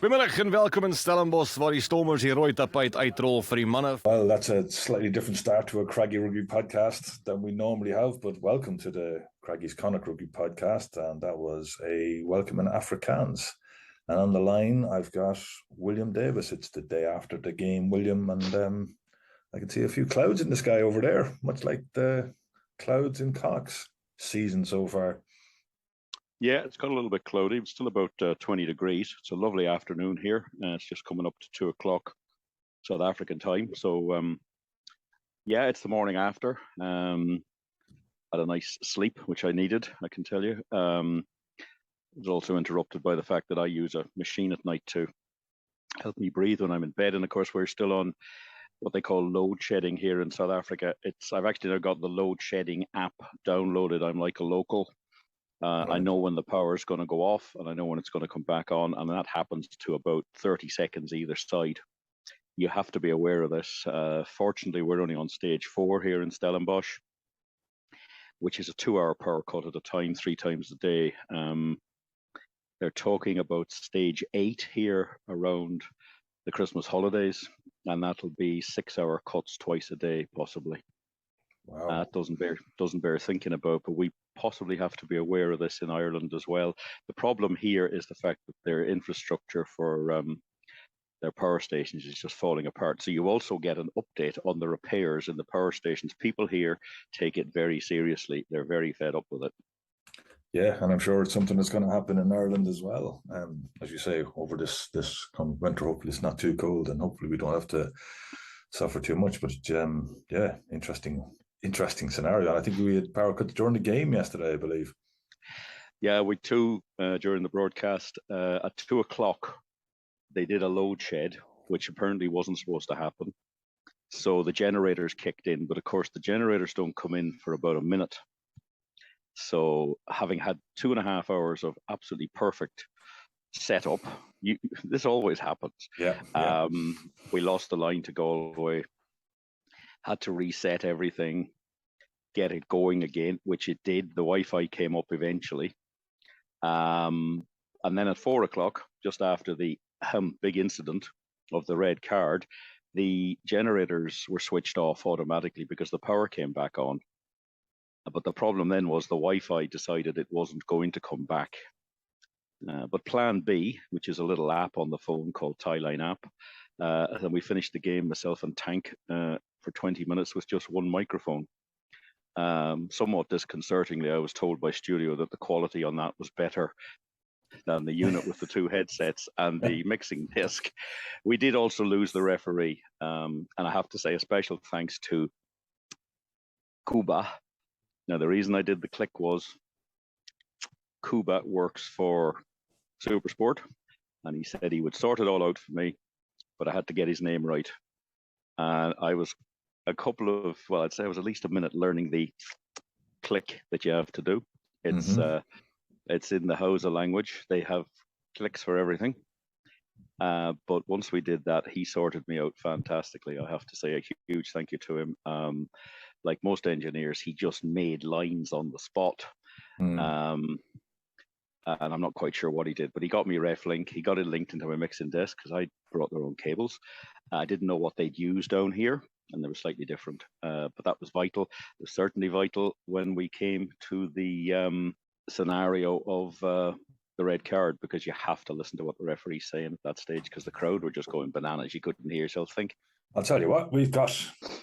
Goedemiddag en welkom in Stellenbosch, waar die Stormers hier rooi tapijt uitrol vir die manne. Well, that's a slightly different start to a Craggy Rugby podcast than we normally have, but welcome to the Craggy's Connacht Rugby podcast, and that was a welcome in Afrikaans. And on the line, I've got William Davies. It's the day after the game, William, and I can see a few clouds in the sky over there, much like the clouds in Connacht's season so far. Yeah, it's got a little bit cloudy. It's still about 20 degrees. It's a lovely afternoon here. It's just coming up to 2 o'clock South African time. So, yeah, it's the morning after. Had a nice sleep, which I needed, I can tell you. It was also interrupted by the fact that I use a machine at night to help me breathe when I'm in bed. And of course, we're still on what they call load shedding here in South Africa. I've actually now got the load shedding app downloaded. I'm like a local. I know when the power is going to go off, and I know when it's going to come back on, and that happens to about 30 seconds either side. You have to be aware of this. Fortunately, we're only on stage 4 here in Stellenbosch, which is a 2-hour power cut at a time, 3 times a day. They're talking about stage 8 here around the Christmas holidays, and that'll be 6-hour cuts twice a day, possibly. Wow. Doesn't bear thinking about, but we possibly have to be aware of this in Ireland as well. The problem here is the fact that their infrastructure for their power stations is just falling apart. So you also get an update on the repairs in the power stations. People here take it very seriously. They're very fed up with it. Yeah, and I'm sure it's something that's going to happen in Ireland as well. As you say, over this winter, hopefully it's not too cold, and hopefully we don't have to suffer too much. But yeah, interesting scenario. And I think we had power cuts during the game yesterday, I believe. Yeah, we too, during the broadcast, at 2 o'clock, they did a load shed, which apparently wasn't supposed to happen. So the generators kicked in, but of course the generators don't come in for about a minute. So having had 2.5 hours of absolutely perfect setup, this always happens. Yeah. We lost the line to Galway, had to reset everything, get it going again, which it did. The Wi-Fi came up eventually. And then at 4 o'clock, just after the big incident of the red card, the generators were switched off automatically because the power came back on. But the problem then was the Wi-Fi decided it wasn't going to come back. But Plan B, which is a little app on the phone called Tieline app, and we finished the game, myself and Tank, for 20 minutes with just one microphone. Somewhat disconcertingly, I was told by studio that the quality on that was better than the unit with the 2 headsets and the mixing disc. We did also lose the referee, and I have to say a special thanks to Kuba. Now, the reason I did the click was Kuba works for Supersport, and he said he would sort it all out for me, but I had to get his name right. And I was I'd say I was at least a minute learning the click that you have to do. It's in the Hausa language. They have clicks for everything. But once we did that, he sorted me out fantastically. I have to say a huge thank you to him. Like most engineers, he just made lines on the spot. And I'm not quite sure what he did, but he got me ref link. He got it linked into my mixing desk because I brought their own cables. I didn't know what they'd use down here, and they were slightly different. But that was vital. It was certainly vital when we came to the scenario of the red card, because you have to listen to what the referee's saying at that stage, because the crowd were just going bananas. You couldn't hear yourself think. I'll tell you what, we've got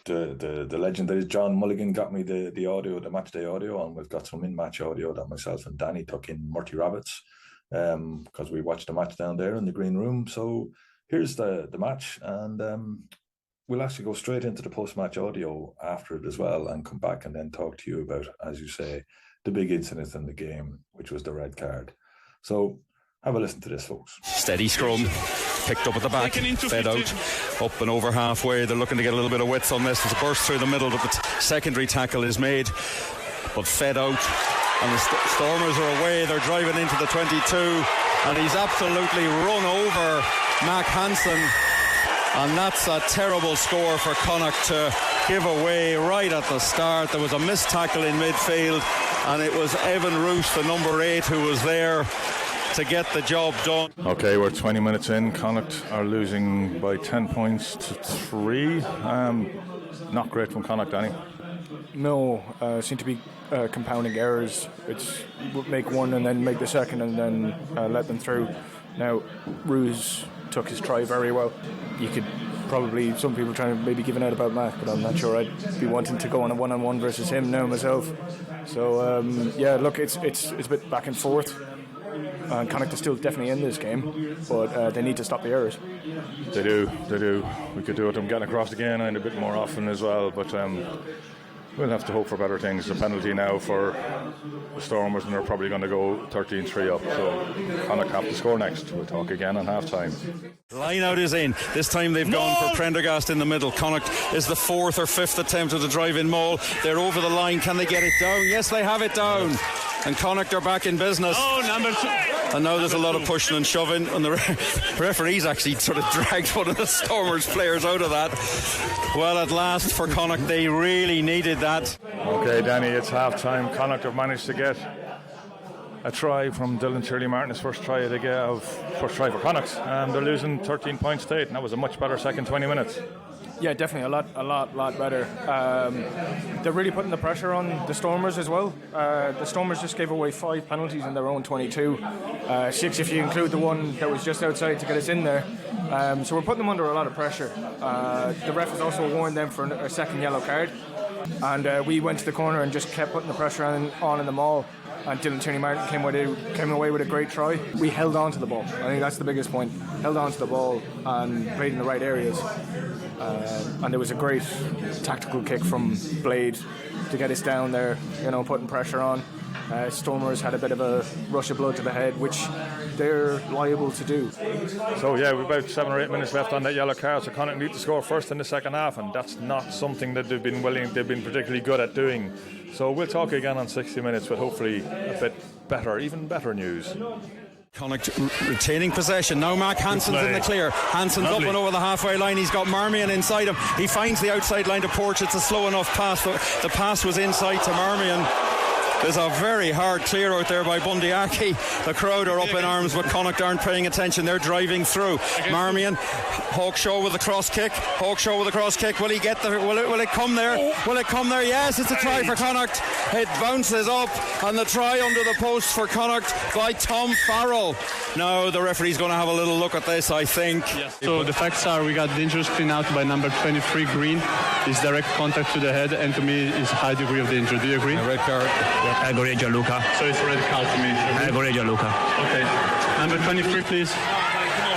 the legend that is John Mulligan got me the audio, the match day audio, and we've got some in-match audio that myself and Danny took in Murty Rabbits, because we watched the match down there in the green room. So here's the match, and we'll actually go straight into the post-match audio after it as well, and come back and then talk to you about, as you say, the big incident in the game, which was the red card. So have a listen to this, folks. Steady scrum, picked up at the back, fed out, up and over halfway. They're looking to get a little bit of width on this. There's a burst through the middle, but the secondary tackle is made, but fed out. And the Stormers are away. They're driving into the 22, and he's absolutely run over Mac Hansen. And that's a terrible score for Connacht to give away right at the start. There was a missed tackle in midfield, and it was Evan Roos, the number 8, who was there to get the job done. Okay, we're 20 minutes in. Connacht are losing by 10 points to 3. Not great from Connacht, Danny. No, seem to be compounding errors. It's make one and then make the second and then let them through. Now, Ruse took his try very well. You could probably, some people trying to maybe giving out about Mac, but I'm not sure I'd be wanting to go on a one-on-one versus him now myself. So yeah, look, it's a bit back and forth. Connacht is still definitely in this game, but they need to stop the errors. They do. We could do with them getting across the game and a bit more often as well, but we'll have to hope for better things. The penalty now for the Stormers, and they're probably going to go 13-3 up, so Connacht have to score next. We'll talk again on half-time. Line out is in. This time they've gone for Prendergast in the middle. Connacht is the 4th or 5th attempt at the drive-in maul. They're over the line. Can they get it down? Yes, they have it down. And Connacht are back in business. Oh, number 2. And now there's a lot of pushing and shoving, and the referee's actually sort of dragged one of the Stormers players out of that. Well, at last for Connacht, they really needed that. Okay, Danny, it's half-time. Connacht have managed to get a try from Dylan Tierney-Martin, his first try for Connacht. They're losing 13 points to 8, and that was a much better second 20 minutes. Yeah, definitely a lot better. They're really putting the pressure on the Stormers as well. The Stormers just gave away 5 penalties in their own 22, 6 if you include the one that was just outside to get us in there. So we're putting them under a lot of pressure. The ref has also warned them for a second yellow card, and we went to the corner and just kept putting the pressure on in the maul. And Dylan Tierney-Martin came away with a great try. We held on to the ball. I think that's the biggest point. Held on to the ball and played in the right areas. And there was a great tactical kick from Blade to get us down there, putting pressure on. Stormers had a bit of a rush of blood to the head, which they're liable to do. So yeah, we've about 7 or 8 minutes left on that yellow card, so Connacht need to score first in the second half, and that's not something that they've been particularly good at doing. So we'll talk again on 60 minutes with hopefully a bit better, even better news. Connacht retaining possession. Now Mark Hansen's in the clear. Hansen's up and over the halfway line. He's got Marmion inside him. He finds the outside line to Porch. It's a slow enough pass. The pass was inside to Marmion. There's a very hard clear out there by Bundyaki. The crowd are up in arms, but Connacht aren't paying attention. They're driving through. Marmion, Hawkshaw with a cross kick. Will he get there? Will it come there? Will it come there? Yes, it's a try for Connacht. It bounces up, and the try under the post for Connacht by Tom Farrell. Now the referee's going to have a little look at this, I think. Yes. So the facts are we got dangerous clean out by number 23 Green. It's direct contact to the head, and to me is high degree of danger. Do you agree? A red card. I agree, Gianluca. So it's a red card to me. I agree, Gianluca. Okay. Number 23, please.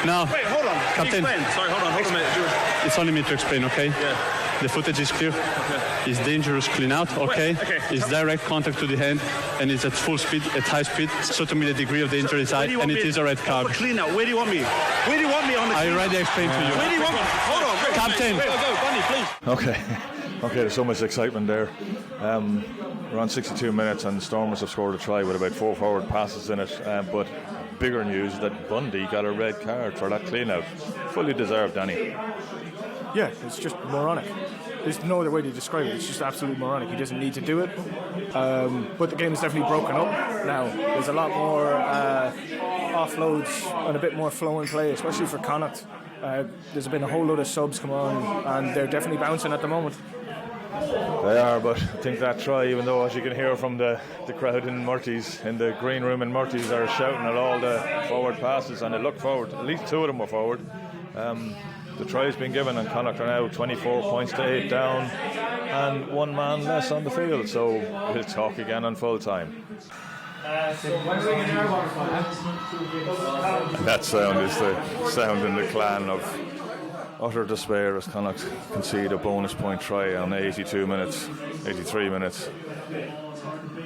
Now, wait, hold on. Captain. Sorry, hold on a minute. It's only me to explain, okay? Yeah. The footage is clear. Okay. It's dangerous clean out, okay? Wait, okay. It's direct contact to the hand, and it's at full speed, at high speed. So to me, the degree of danger is high, and it is a red card. Clean out. Where do you want me? Where do you want me on the? I already explained to you. Where do you want me? Hold on, wait, Captain. Wait, go, Bunny, please. Okay, there's so much excitement there. We're on 62 minutes, and the Stormers have scored a try with about 4 forward passes in it. But bigger news that Bundy got a red card for that clean-out. Fully deserved, Danny. Yeah, it's just moronic. There's no other way to describe it. It's just absolutely moronic. He doesn't need to do it. But the game is definitely broken up now. There's a lot more offloads and a bit more flow and play, especially for Connacht. There's been a whole load of subs come on, and they're definitely bouncing at the moment. They are, but I think that try, even though, as you can hear from the crowd in Murty's, in the green room in Murty's, are shouting at all the forward passes, and they look forward. At least 2 of them were forward. The try's been given, and Connacht are now 24 points to 8 down, and 1 man less on the field. So we'll talk again on full time. That sound is the sound in the clan of utter despair as Connacht concede a bonus point try on 83 minutes.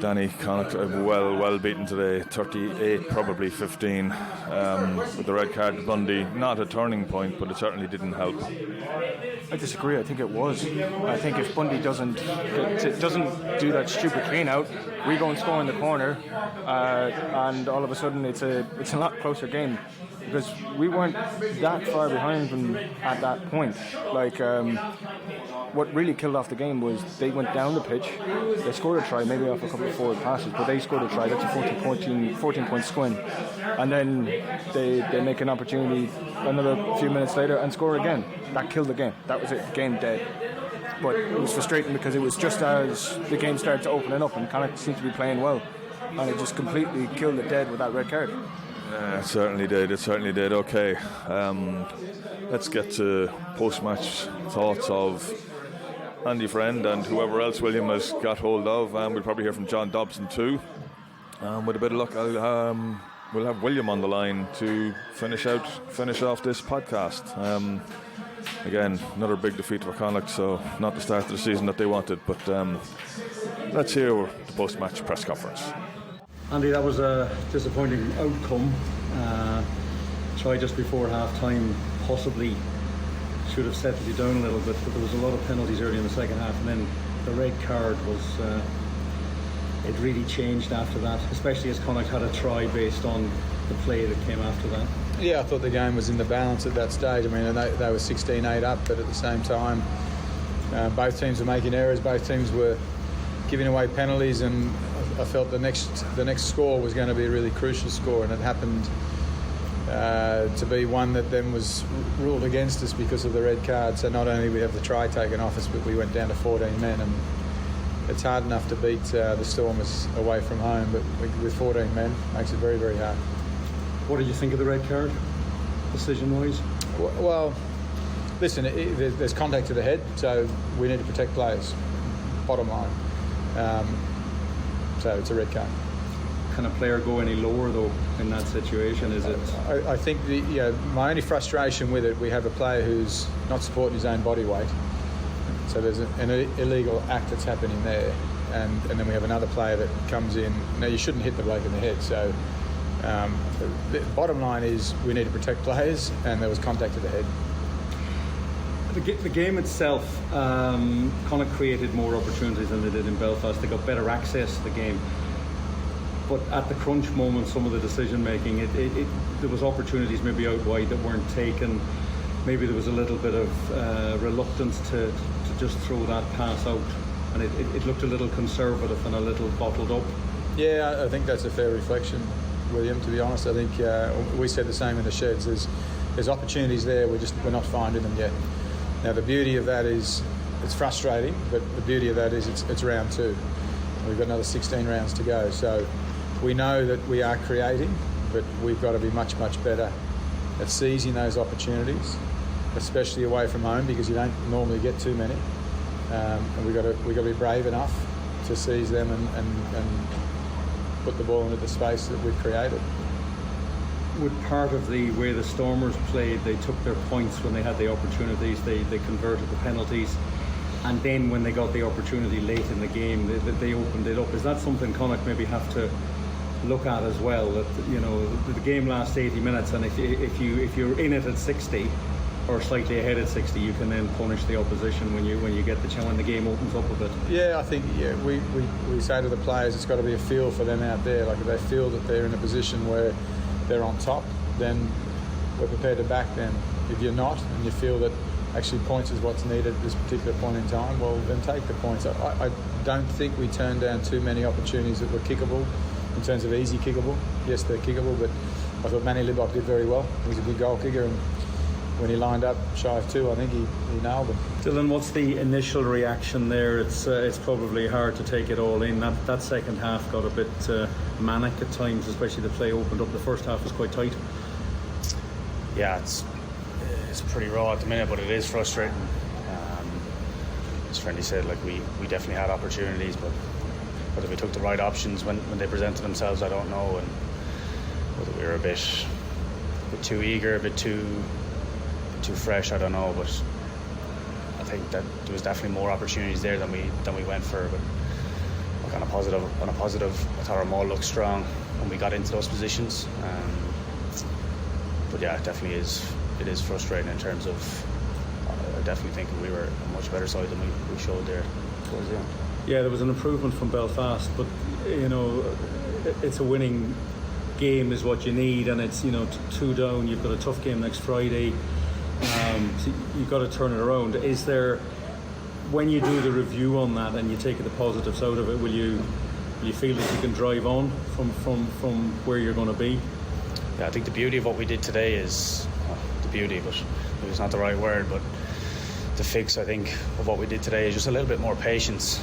Danny, Connacht well beaten today, 38, probably 15, with the red card to Bundy. Not a turning point, but it certainly didn't help. I disagree. I think it was. I think if Bundy doesn't do that stupid clean out, we go and score in the corner, and all of a sudden it's a lot closer game, because we weren't that far behind them at that point. what really killed off the game was they went down the pitch, they scored a try, maybe off a couple of forward passes, but they scored a try. That's a 14-point swing, and then they make an opportunity another few minutes later and score again. That killed the game. That was it, game dead. But it was frustrating because it was just as the game started to open up and Connacht seemed to be playing well, and it just completely killed it dead with that red card. It certainly did. Okay, let's get to post-match thoughts of Andy Friend and whoever else William has got hold of. We'll probably hear from John Dobson too. With a bit of luck, we'll have William on the line to finish off this podcast. Again, another big defeat for Connacht, so not the start of the season that they wanted, but let's hear the post-match press conference. Andy, that was a disappointing outcome. Try just before half-time possibly should have settled you down a little bit, but there was a lot of penalties early in the second half, and then the red card was it really changed after that, especially as Connacht had a try based on the play that came after that. Yeah, I thought the game was in the balance at that stage. I mean, they were 16-8 up, but at the same time, both teams were making errors. Both teams were giving away penalties, and I felt the next score was going to be a really crucial score, and it happened to be one that then was ruled against us because of the red card. So not only did we have the try taken off us, but we went down to 14 men, and it's hard enough to beat the Stormers away from home, but with 14 men, makes it very, very hard. What did you think of the red card, decision-wise? Well, listen, there's contact to the head, so we need to protect players, bottom line. So it's a red card. Can a player go any lower, though, in that situation? Is it? I think my only frustration with it, we have a player who's not supporting his own body weight. So there's an illegal act that's happening there. And then we have another player that comes in. Now, you shouldn't hit the bloke in the head. So the bottom line is we need to protect players, and there was contact to the head. The game itself, Connacht created more opportunities than they did in Belfast. They got better access to the game. But at the crunch moment, some of the decision making, there was opportunities maybe out wide that weren't taken. Maybe there was a little bit of reluctance to just throw that pass out, and it looked a little conservative and a little bottled up. Yeah, I think that's a fair reflection, William. To be honest, I think we said the same in the sheds. There's opportunities there. We're not finding them yet. Now the beauty of that is it's frustrating, but the beauty of that is it's round 2. We've got another 16 rounds to go, so we know that we are creating, but we've got to be much, much better at seizing those opportunities, especially away from home, because you don't normally get too many. And we've got to be brave enough to seize them and put the ball into the space that we've created. With part of the way the Stormers played, they took their points when they had the opportunities, they converted the penalties, and then when they got the opportunity late in the game, they opened it up. Is that something Connacht maybe have to look at as well? That, you know, the game lasts 80 minutes, and if you're in it at 60 or slightly ahead at 60, you can then punish the opposition when you get the chance, when the game opens up a bit. Yeah, I think we say to the players, it's got to be a feel for them out there. Like if they feel that they're in a position where they're on top, then we're prepared to back them. If you're not, and you feel that actually points is what's needed at this particular point in time, well, then take the points. I don't think we turned down too many opportunities that were kickable, in terms of easy kickable. Yes, they're kickable, but I thought Manny Libok did very well. He was a good goal kicker, and when he lined up shy of 2, I think he nailed them. Dylan, what's the initial reaction there? It's probably hard to take it all in. That second half got a bit manic at times, especially the play opened up. The first half was quite tight. Yeah, it's pretty raw at the minute, but it is frustrating. As Friendly said, like we definitely had opportunities, but whether we took the right options when they presented themselves, I don't know, and whether we were a bit too eager, a bit too fresh, I don't know. But I think that there was definitely more opportunities there than we went for. But look, on a positive, I thought our maul looked strong when we got into those positions. But yeah, it definitely is. It is frustrating in terms of. I definitely think we were a much better side than we showed there towards the end. Yeah, there was an improvement from Belfast, but you know, it's a winning game is what you need, and it's 2 down. You've got a tough game next Friday. So you've got to turn it around. Is there when you do the review on that and you take the positives out of it, will you feel that you can drive on from where you're going to be? Yeah, I think the beauty of what we did today is the beauty, but it's not the right word. But the fix, I think, of what we did today is just a little bit more patience.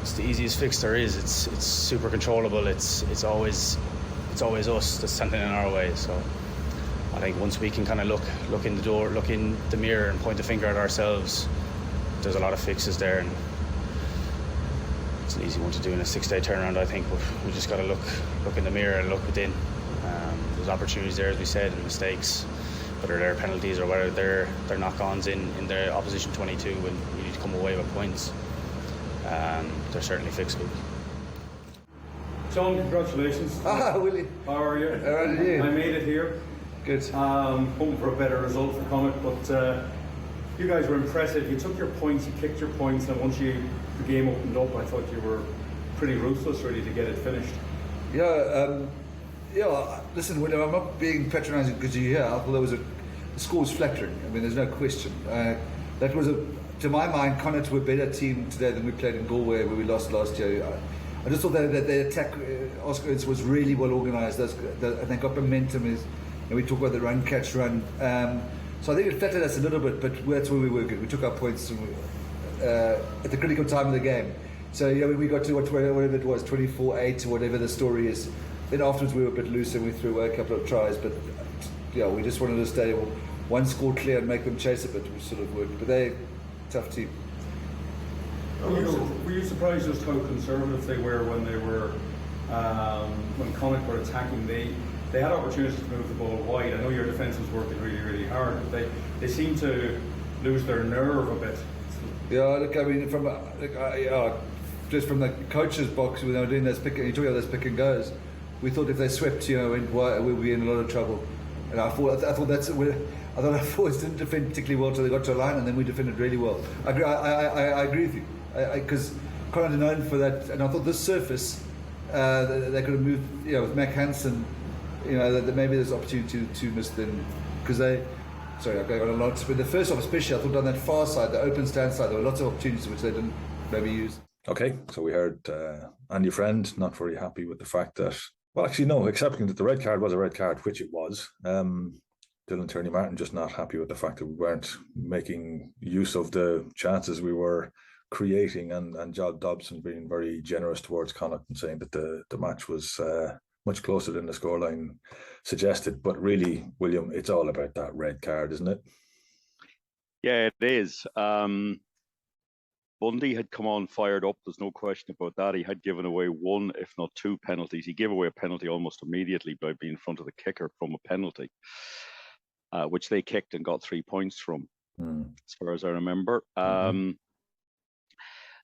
It's the easiest fix there is. It's super controllable. It's always us that's standing in our way. So I think once we can kind of look in the door, look in the mirror, and point the finger at ourselves, there's a lot of fixes there, and it's an easy one to do in a 6-day turnaround, I think. But we just got to look in the mirror and look within. There's opportunities there, as we said, and mistakes, whether they're penalties or whether they're knock-ons in the opposition 22 when you need to come away with points. They're certainly fixable. John, congratulations. Willie. How are you? How are you? I made it here. Good. Hoping for a better result for Connacht, but you guys were impressive. You took your points, you kicked your points, and once the game opened up, I thought you were pretty ruthless, really, to get it finished. Yeah, listen, William, I'm not being patronising because you're here. I thought the score was flattering. I mean, there's no question. That was, to my mind, Connacht were a better team today than we played in Galway, where we lost last year. I just thought that their attack, Oscar, was really well organised. And they got momentum. And we talk about the run, catch, run. So I think it flattered us a little bit, but that's where we were good. We took our points at the critical time of the game. So yeah, we got to whatever it was, 24-8 or whatever the story is. Then afterwards we were a bit loose and we threw away a couple of tries, but yeah, we just wanted to stay one score clear and make them chase a bit, which sort of worked. But they're a tough team. Were you surprised just how conservative they were when they were when Connacht were attacking? They had opportunities to move the ball wide. I know your defence was working really, really hard, but they seemed to lose their nerve a bit. Yeah, look, I mean, just from the coach's box when they were doing those pick and goes, we thought if they swept, we'd be in a lot of trouble. And I thought our forwards didn't defend particularly well until they got to a line, and then we defended really well. I agree with you, because Connacht are known for that, and I thought this surface they could have moved, with Mac Hansen, that maybe there's opportunity to miss them because Sorry, I'm going on a lot. But the first half, especially, I thought on that far side, the open stand side, there were lots of opportunities which they didn't maybe use. Okay, so we heard Andy Friend not very happy with the fact that, well, actually, no, accepting that the red card was a red card, which it was. Dylan Tierney-Martin just not happy with the fact that we weren't making use of the chances we were creating, and John Dobson being very generous towards Connacht and saying that the match was much closer than the scoreline suggested. But really, William, it's all about that red card, isn't it? Yeah, it is. Bundy had come on fired up. There's no question about that. He had given away one, if not two penalties. He gave away a penalty almost immediately by being in front of the kicker from a penalty, which they kicked and got 3 points from, as far as I remember.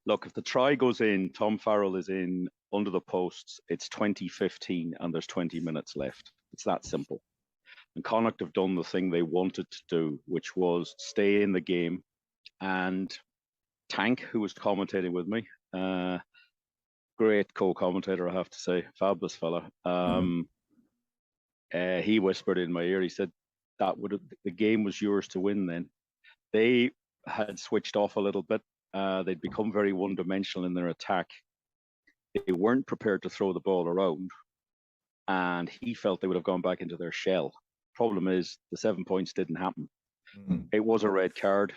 Look, if the try goes in, Tom Farrell is in under the posts, it's 20-15 and there's 20 minutes left. It's that simple. And Connacht have done the thing they wanted to do, which was stay in the game. And Tank, who was commentating with me, great co-commentator, I have to say, fabulous fella. He whispered in my ear, he said, the game was yours to win then. They had switched off a little bit. They'd become very one-dimensional in their attack. They weren't prepared to throw the ball around, and he felt they would have gone back into their shell. Problem is, the 7 points didn't happen. It was a red card.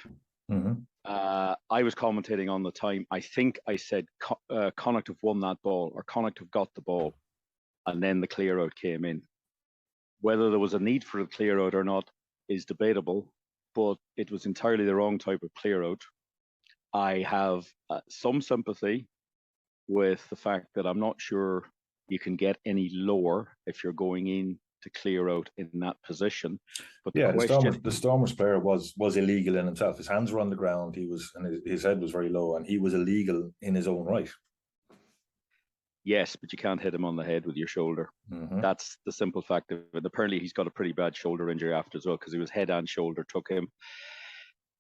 I was commentating on the time. I think I said Connacht have won that ball, or Connacht have got the ball, and then the clear-out came in. Whether there was a need for a clear-out or not is debatable, but it was entirely the wrong type of clear-out. I have some sympathy with the fact that I'm not sure you can get any lower if you're going in to clear out in that position. But the Stormers player was illegal in himself. His hands were on the ground. And his head was very low, and he was illegal in his own right. Yes, but you can't hit him on the head with your shoulder. That's the simple fact of it. Apparently, he's got a pretty bad shoulder injury after as well, because it was head and shoulder took him.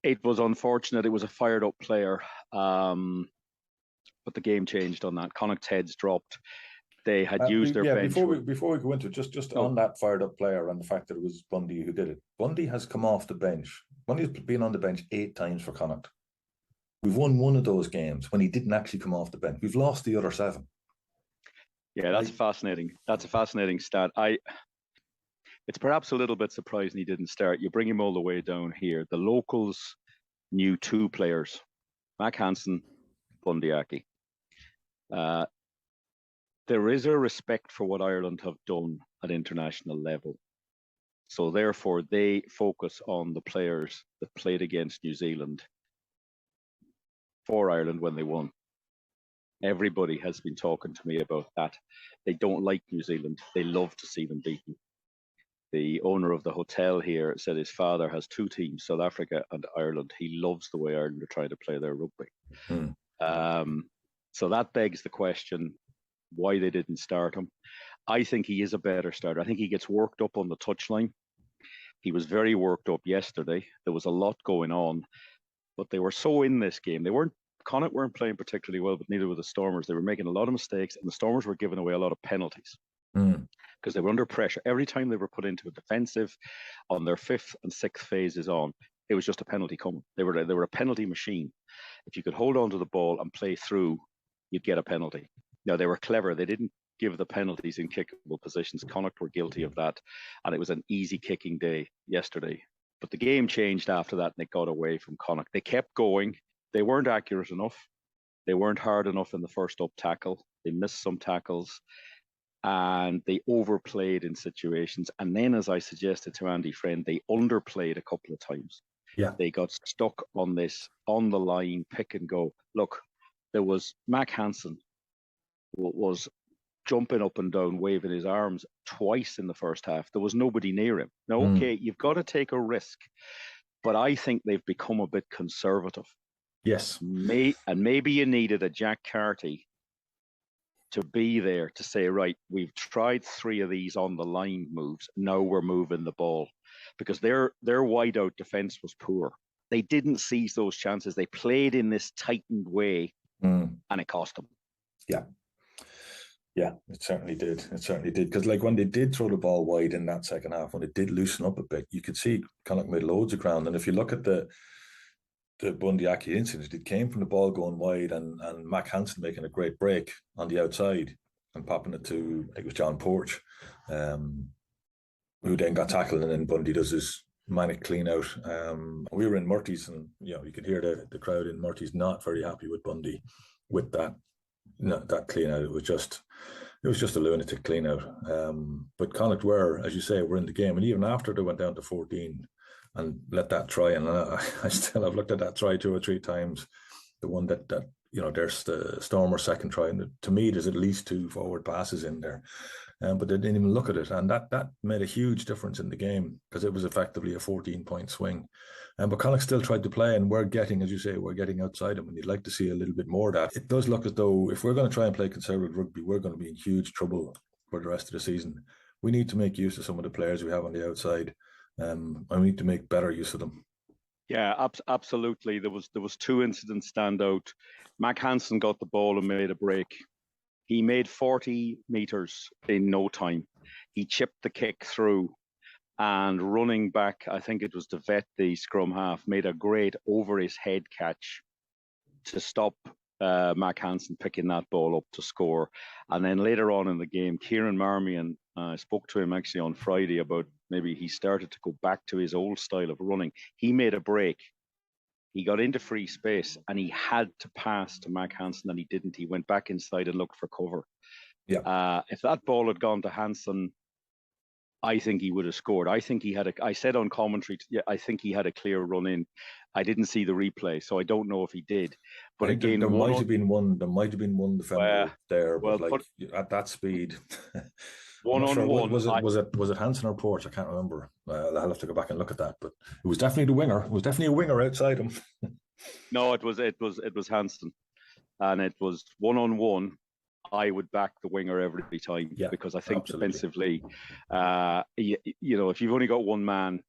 It was unfortunate. It was a fired up player, but the game changed on that. Connacht's heads dropped. They had used their bench. Before we go into it, just on that fired up player and the fact that it was Bundy who did it. Bundy has come off the bench. Bundy's been on the bench 8 times for Connacht. We've won one of those games when he didn't actually come off the bench. We've lost the other 7. Yeah, that's fascinating. That's a fascinating stat. It's perhaps a little bit surprising he didn't start. You bring him all the way down here. The locals knew 2 players, Mac Hansen, Bundy Aki. There is a respect for what Ireland have done at international level. So therefore, they focus on the players that played against New Zealand for Ireland when they won. Everybody has been talking to me about that. They don't like New Zealand. They love to see them beaten. The owner of the hotel here said his father has 2 teams, South Africa and Ireland. He loves the way Ireland are trying to play their rugby. So that begs the question, why they didn't start him. I think he is a better starter. I think he gets worked up on the touchline. He was very worked up yesterday. There was a lot going on, but they were so in this game. Connacht weren't playing particularly well, but neither were the Stormers. They were making a lot of mistakes, and the Stormers were giving away a lot of penalties because they were under pressure. Every time they were put into a defensive on their 5th and 6th phases on, it was just a penalty coming. They were a penalty machine. If you could hold on to the ball and play through, you'd get a penalty. Now, they were clever. They didn't give the penalties in kickable positions. Connacht were guilty of that, and it was an easy kicking day yesterday. But the game changed after that, and it got away from Connacht. They kept going. They weren't accurate enough. They weren't hard enough in the first up tackle. They missed some tackles, and they overplayed in situations. And then, as I suggested to Andy Friend, they underplayed a couple of times. Yeah, they got stuck on this, on the line, pick and go. Look, there was Mac Hansen was jumping up and down, waving his arms twice in the first half. There was nobody near him. Now, okay, you've got to take a risk, but I think they've become a bit conservative. Yes. Maybe you needed a Jack Carty to be there to say, right, we've tried 3 of these on the line moves. Now we're moving the ball, because their wide out defense was poor. They didn't seize those chances. They played in this tightened way, and it cost them. Yeah, it certainly did. It certainly did. Because like when they did throw the ball wide in that second half, when it did loosen up a bit, you could see Connacht made loads of ground. And if you look at the Bundy Aki incident, it came from the ball going wide and Mac Hansen making a great break on the outside and popping it to, I think it was John Porch, who then got tackled, and then Bundy does his manic clean out. We were in Murty's, and you could hear the crowd in Murty's not very happy with Bundy with that clean out. It was just a lunatic clean out. But Connacht were, as you say, were in the game, and even after they went down to 14 and let that try, and I've looked at that try 2 or 3 times, the one that there's the Stormer second try, and to me there's at least 2 forward passes in there, but they didn't even look at it, and that made a huge difference in the game, because it was effectively a 14-point swing. But Connacht still tried to play, and we're getting, as you say, outside them, and you'd like to see a little bit more of that. It does look as though if we're going to try and play conservative rugby, we're going to be in huge trouble for the rest of the season. We need to make use of some of the players we have on the outside, and we need to make better use of them. Yeah, absolutely. There was 2 incidents stand out. Mac Hansen got the ball and made a break. He made 40 meters in no time. He chipped the kick through, and running back, I think it was DeVet, the scrum half, made a great over his head catch to stop Mac Hansen picking that ball up to score. And then later on in the game, Kieran Marmion, I spoke to him actually on Friday about maybe he started to go back to his old style of running. He made a break. He got into free space and he had to pass to Mac Hansen, and he didn't. He went back inside and looked for cover. Yeah. If that ball had gone to Hansen, I think he would have scored. I think he had I said on commentary, I think he had a clear run in. I didn't see the replay, so I don't know if he did. But again, there might have been one defender there, but at that speed. One-on-one. Was it Hansen or Porch? I can't remember. I'll have to go back and look at that. But it was definitely the winger. It was definitely a winger outside him. No, it was Hansen, and it was 1-on-1. I would back the winger every time, because I think defensively, if you've only got one man,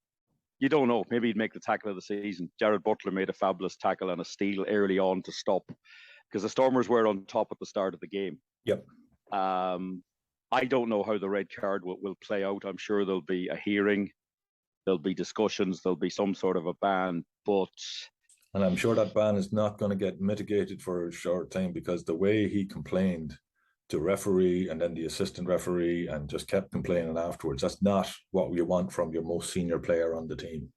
you don't know. Maybe he'd make the tackle of the season. Jared Butler made a fabulous tackle and a steal early on to stop, because the Stormers were on top at the start of the game. Yep. I don't know how the red card will play out. I'm sure there'll be a hearing, there'll be discussions, there'll be some sort of a ban, but And I'm sure that ban is not going to get mitigated for a short time, because the way he complained to referee and then the assistant referee and just kept complaining afterwards, that's not what you want from your most senior player on the team.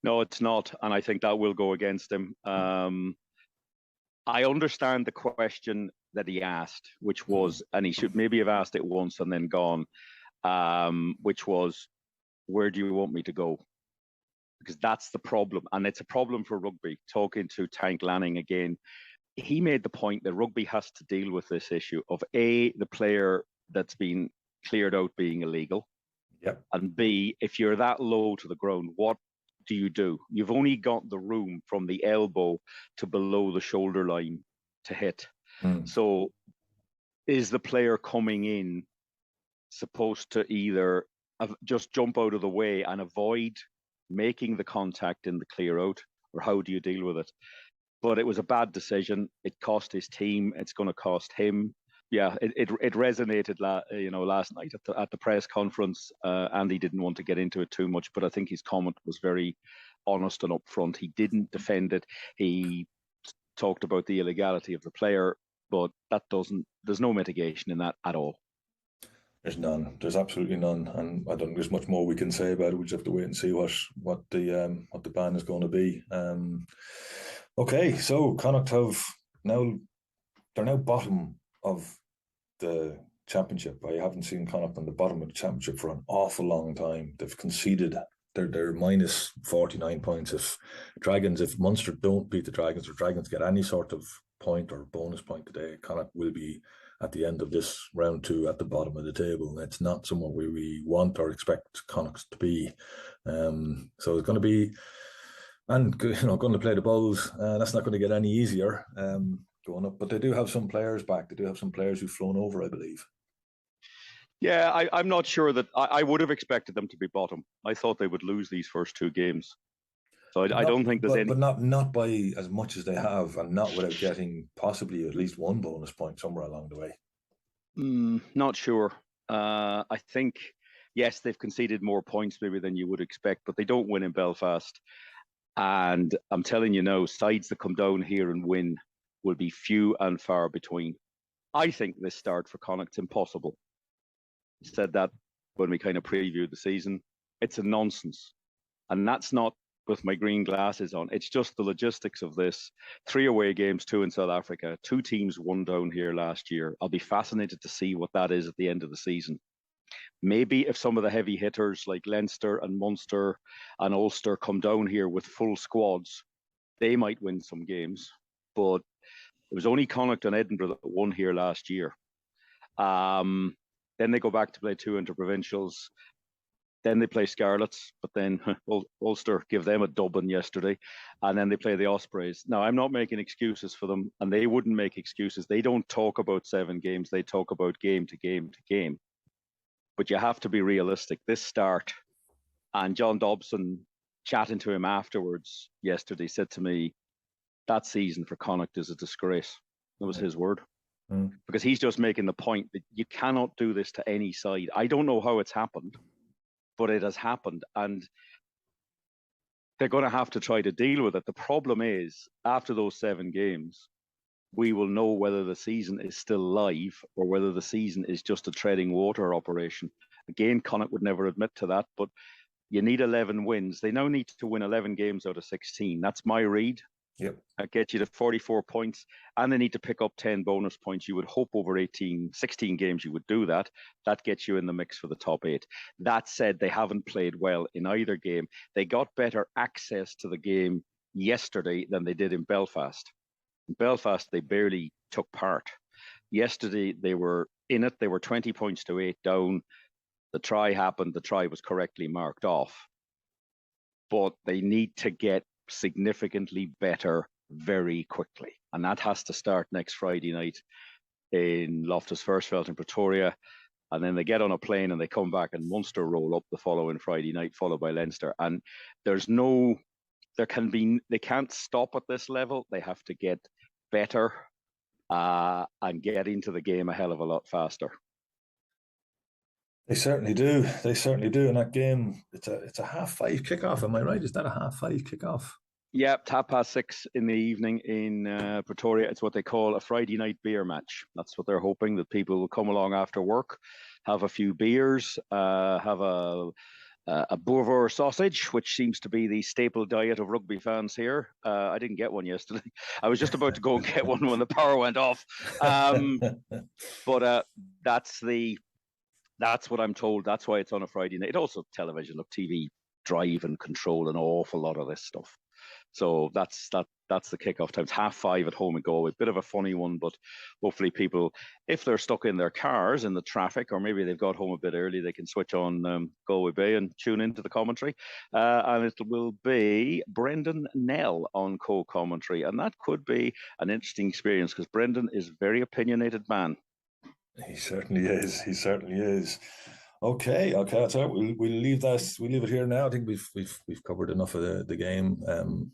No, it's not. And I think that will go against him. I understand the question that he asked, which was, and he should maybe have asked it once and then gone, which was, where do you want me to go? Because that's the problem. And it's a problem for rugby. Talking to Tank Lanning again, he made the point that rugby has to deal with this issue of A, the player that's been cleared out being illegal. Yep. And B, if you're that low to the ground, what do you do? You've only got the room from the elbow to below the shoulder line to hit. So is the player coming in supposed to either just jump out of the way and avoid making the contact in the clear out, or how do you deal with it? But it was a bad decision. It cost his team. It's going to cost him. Yeah, it resonated, last night at the press conference. Andy didn't want to get into it too much, but I think his comment was very honest and upfront. He didn't defend it. He talked about the illegality of the player, but there's no mitigation in that at all. There's none. There's absolutely none, and I don't think there's much more we can say about it. We just have to wait and see what the ban is going to be. Okay, so Connacht they're now bottom of the championship. I haven't seen Connacht on the bottom of the championship for an awful long time. They've conceded. They're minus 49 points. If Munster don't beat the Dragons, or Dragons get any sort of point or bonus point today, Connacht will be at the end of this round 2 at the bottom of the table. It's not somewhere we want or expect Connacht to be. So it's going to be, and going to play the Bulls. That's not going to get any easier going up. But they do have some players back. They do have some players who've flown over, I believe. Yeah, I'm not sure that I would have expected them to be bottom. I thought they would lose these first 2 games. So I don't think there's any. But not by as much as they have, and not without getting possibly at least 1 bonus point somewhere along the way. Not sure. I think, yes, they've conceded more points maybe than you would expect, but they don't win in Belfast. And I'm telling you now, sides that come down here and win will be few and far between. I think this start for Connacht's impossible. I said that when we kind of previewed the season. It's a nonsense. And that's not with my green glasses on. It's just the logistics of this. 3 away games, 2 in South Africa, 2 teams won down here last year. I'll be fascinated to see what that is at the end of the season. Maybe if some of the heavy hitters like Leinster and Munster and Ulster come down here with full squads, they might win some games. But it was only Connacht and Edinburgh that won here last year. Then they go back to play 2 interprovincials. Then they play Scarlets, but then Ulster give them a dubbing yesterday. And then they play the Ospreys. Now, I'm not making excuses for them, and they wouldn't make excuses. They don't talk about 7 games. They talk about game to game to game. But you have to be realistic. This start, and John Dobson, chatting to him afterwards yesterday, said to me, that season for Connacht is a disgrace. That was his word. Because he's just making the point that you cannot do this to any side. I don't know how it's happened, but it has happened, and they're going to have to try to deal with it. The problem is, after those 7 games, we will know whether the season is still live or whether the season is just a treading water operation. Again, Connacht would never admit to that, but you need 11 wins. They now need to win 11 games out of 16. That's my read. Yep. That gets you to 44 points, and they need to pick up 10 bonus points. You would hope over 16 games you would do that. That gets you in the mix for the top 8. That said, they haven't played well in either game. They got better access to the game yesterday than they did in Belfast. In Belfast, they barely took part. Yesterday, they were in it. They were 20 points to 8 down. The try happened. The try was correctly marked off. But they need to get significantly better very quickly, and that has to start next Friday night in Loftus Versfeld in Pretoria, and then they get on a plane and they come back, and Munster roll up the following Friday night, followed by Leinster. And they can't stop at this level. They have to get better and get into the game a hell of a lot faster. They certainly do. They certainly do. In that game, it's a 5:30 kickoff. Am I right? Is that a 5:30 kickoff? Yeah, 6:30 in the evening in Pretoria. It's what they call a Friday night beer match. That's what they're hoping, that people will come along after work, have a few beers, have a boerewors sausage, which seems to be the staple diet of rugby fans here. I didn't get one yesterday. I was just about to go and get one when the power went off. But that's what I'm told. That's why it's on a Friday night. It also television, TV drive and control an awful lot of this stuff. So that's the kickoff time. It's 5:30 at home in Galway. Bit of a funny one, but hopefully people, if they're stuck in their cars in the traffic, or maybe they've got home a bit early, they can switch on Galway Bay and tune into the commentary. And it will be Brendan Nell on co-commentary, and that could be an interesting experience because Brendan is a very opinionated man. He certainly is. Okay, that's all right. We'll leave that. We'll leave it here now. I think we've covered enough of the game. I'm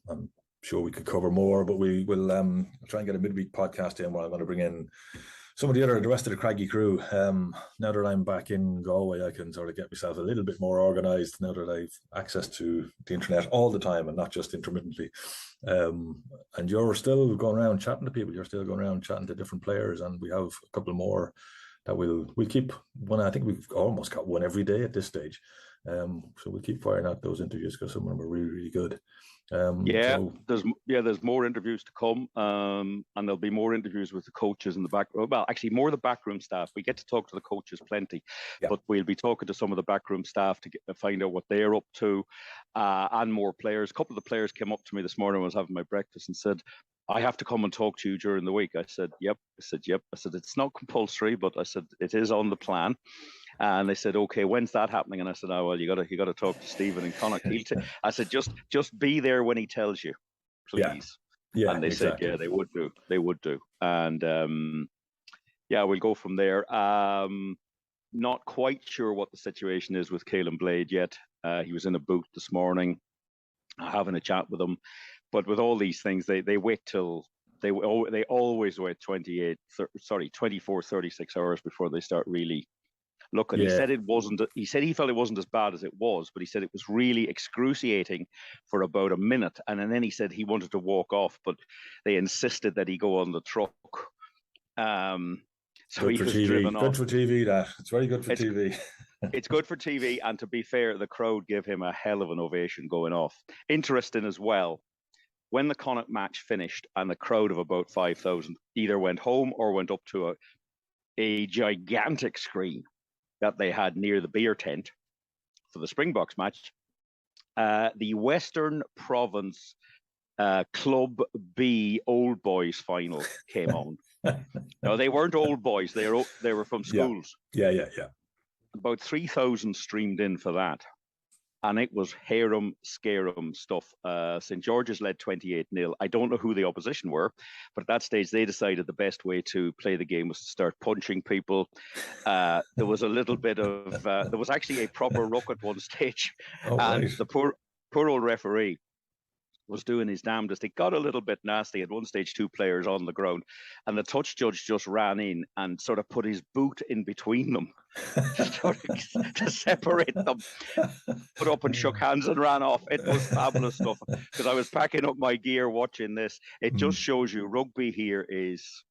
sure we could cover more, but we will try and get a midweek podcast in where I'm going to bring in some of the rest of the Craggy crew. Now that I'm back in Galway, I can sort of get myself a little bit more organised now that I've access to the internet all the time and not just intermittently. And you're still going around chatting to people. You're still going around chatting to different players, and we have a couple more that we'll keep one. I think we've almost got one every day at this stage. So we'll keep firing out those interviews because some of them are really, really good. There's more interviews to come, and there'll be more interviews with the coaches in the back. Well, actually, more of the backroom staff. We get to talk to the coaches plenty, but we'll be talking to some of the backroom staff to find out what they're up to, and more players. A couple of the players came up to me this morning when I was having my breakfast and said, I have to come and talk to you during the week. I said, yep. I said, it's not compulsory, but I said, it is on the plan. And they said, okay, when's that happening? And I said, oh, well, you got to talk to Stephen in Connacht. I said, just be there when he tells you, please. Yeah. And they exactly. said, yeah, they would do. And we'll go from there. Not quite sure what the situation is with Caelan Blade yet. He was in a booth this morning, having a chat with him. But with all these things, they wait till they always wait 24, 36 hours before they start really looking. He said it wasn't. He said he felt it wasn't as bad as it was, but he said it was really excruciating for about a minute, and then he said he wanted to walk off, but they insisted that he go on the truck. So good he was driven off. Good for TV. That it's very good for TV. It's good for TV, and to be fair, the crowd gave him a hell of an ovation going off. Interesting as well. When the Connacht match finished and the crowd of about 5,000 either went home or went up to a gigantic screen that they had near the beer tent for the Springboks match, the Western Province Club B Old Boys final came on. No, they weren't old boys. They were from schools. Yeah. About 3,000 streamed in for that. And it was harum scarum stuff. St. George's led 28-0. I don't know who the opposition were, but at that stage they decided the best way to play the game was to start punching people. There was a little bit of there was actually a proper ruck at one stage, and the poor old referee was doing his damnedest. It got a little bit nasty at one stage, 2 players on the ground, and the touch judge just ran in and sort of put his boot in between them to separate them, put up and shook hands and ran off. It was fabulous stuff because I was packing up my gear watching this. It just shows you rugby here is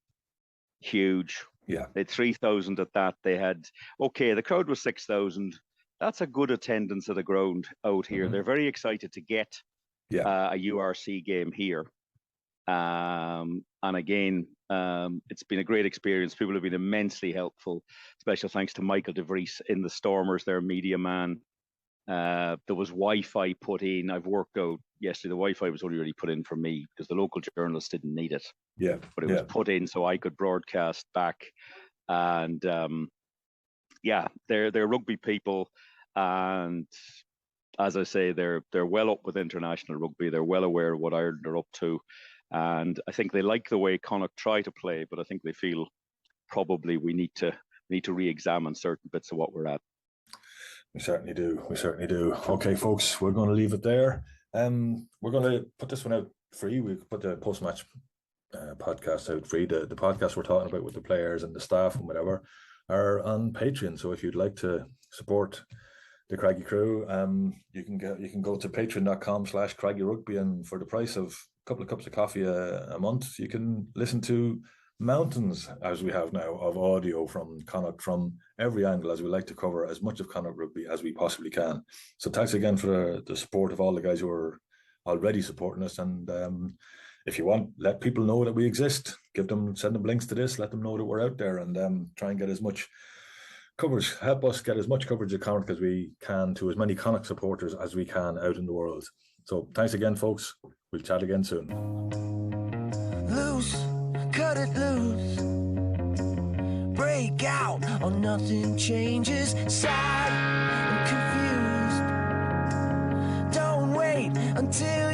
huge. Yeah. They had 3,000 at that. They had, the crowd was 6,000. That's a good attendance at the ground out here. They're very excited to get a URC game here. And again, it's been a great experience. People have been immensely helpful. Special thanks to Michael De Vries in the Stormers, their media man. There was Wi-Fi put in. I've worked out yesterday, the Wi-Fi was only really put in for me because the local journalists didn't need it. Yeah. But it was put in so I could broadcast back. And they're rugby people. And as I say, they're well up with international rugby. They're well aware of what Ireland are up to. And I think they like the way Connacht try to play, but I think they feel probably we need to re-examine certain bits of what we're at. We certainly do. Okay, folks, we're going to leave it there. We're going to put this one out free. We put the post-match podcast out free. The podcast we're talking about with the players and the staff and whatever are on Patreon. So if you'd like to support the Craggy crew. You can go to patreon.com/Craggy Rugby, and for the price of a couple of cups of coffee a month, you can listen to mountains, as we have now, of audio from Connacht from every angle, as we like to cover as much of Connacht rugby as we possibly can. So thanks again for the support of all the guys who are already supporting us. And if you want, let people know that we exist. Send them links to this, let them know that we're out there, and try and get as much coverage. Help us get as much coverage of Connacht as we can to as many Connacht supporters as we can out in the world. So thanks again, folks. We'll chat again soon. Loose, cut it loose. Break out or nothing changes. Sad and confused. Don't wait until